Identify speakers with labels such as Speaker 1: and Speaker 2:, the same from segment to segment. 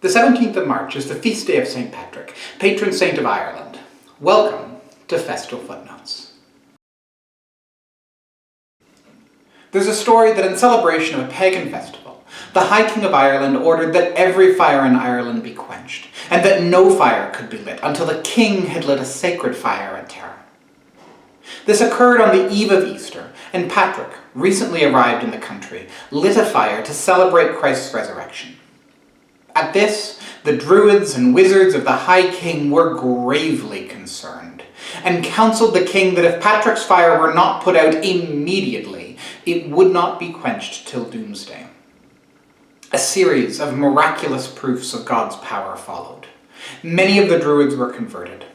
Speaker 1: The 17th of March is the feast day of St. Patrick, patron saint of Ireland. Welcome to Festal Footnotes. There's a story that in celebration of a pagan festival, the High King of Ireland ordered that every fire in Ireland be quenched, and that no fire could be lit until the king had lit a sacred fire in Tara. This occurred on the eve of Easter, and Patrick, recently arrived in the country, lit a fire to celebrate Christ's resurrection. At this, the druids and wizards of the High King were gravely concerned, and counselled the king that if Patrick's fire were not put out immediately, it would not be quenched till doomsday. A series of miraculous proofs of God's power followed. Many of the druids were converted,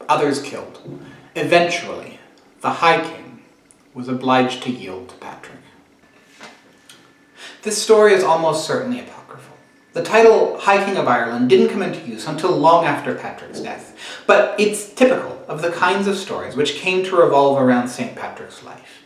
Speaker 1: others killed. Eventually, the High King was obliged to yield to Patrick. This story is almost certainly apocryphal. The title High King of Ireland didn't come into use until long after Patrick's death, but it's typical of the kinds of stories which came to revolve around St. Patrick's life.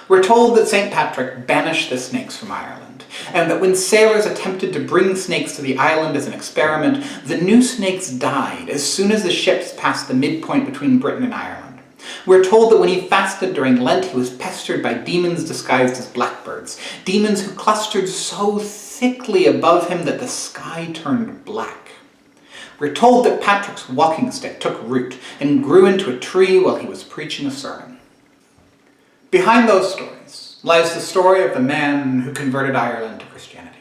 Speaker 1: We're told that St. Patrick banished the snakes from Ireland, and that when sailors attempted to bring snakes to the island as an experiment, the new snakes died as soon as the ships passed the midpoint between Britain and Ireland. We're told that when he fasted during Lent, he was pestered by demons disguised as blackbirds, demons who clustered so thickly above him that the sky turned black. We're told that Patrick's walking stick took root and grew into a tree while he was preaching a sermon. Behind those stories lies the story of the man who converted Ireland to Christianity.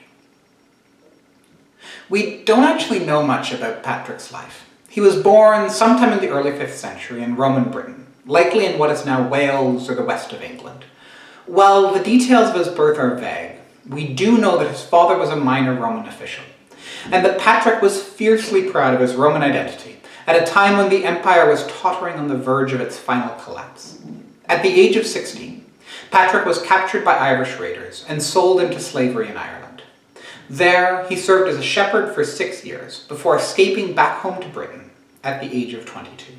Speaker 1: We don't actually know much about Patrick's life. He was born sometime in the early 5th century in Roman Britain, likely in what is now Wales or the west of England. While the details of his birth are vague, we do know that his father was a minor Roman official, and that Patrick was fiercely proud of his Roman identity at a time when the empire was tottering on the verge of its final collapse. At the age of 16, Patrick was captured by Irish raiders and sold into slavery in Ireland. There, he served as a shepherd for 6 years before escaping back home to Britain at the age of 22.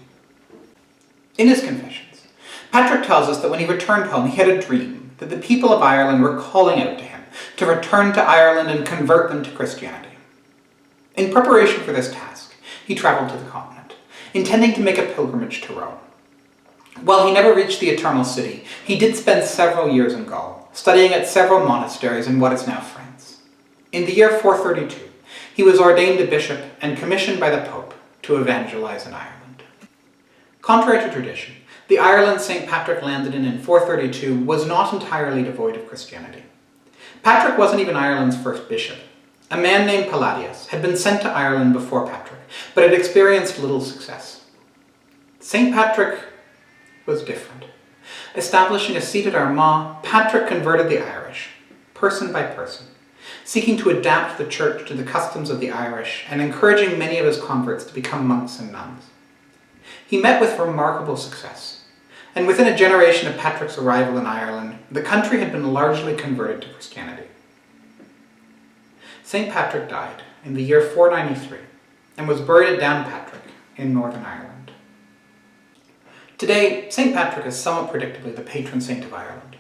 Speaker 1: In his confessions, Patrick tells us that when he returned home, he had a dream that the people of Ireland were calling out to him to return to Ireland and convert them to Christianity. In preparation for this task, he travelled to the continent, intending to make a pilgrimage to Rome. While he never reached the Eternal City, he did spend several years in Gaul, studying at several monasteries in what is now France. In the year 432, he was ordained a bishop and commissioned by the Pope to evangelize in Ireland. Contrary to tradition, the Ireland St. Patrick landed in 432 was not entirely devoid of Christianity. Patrick wasn't even Ireland's first bishop. A man named Palladius had been sent to Ireland before Patrick, but had experienced little success. St. Patrick was different. Establishing a seat at Armagh, Patrick converted the Irish, person by person, seeking to adapt the church to the customs of the Irish and encouraging many of his converts to become monks and nuns. He met with remarkable success, and within a generation of Patrick's arrival in Ireland, the country had been largely converted to Christianity. St. Patrick died in the year 493 and was buried at Downpatrick in Northern Ireland. Today, St. Patrick is somewhat predictably the patron saint of Ireland.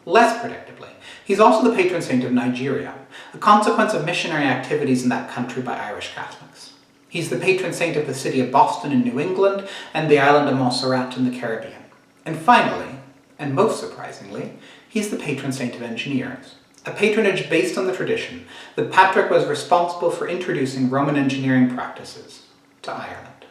Speaker 1: Less predictably, he's also the patron saint of Nigeria, a consequence of missionary activities in that country by Irish Catholics. He's the patron saint of the city of Boston in New England and the island of Montserrat in the Caribbean. And finally, and most surprisingly, he's the patron saint of engineers, a patronage based on the tradition that Patrick was responsible for introducing Roman engineering practices to Ireland.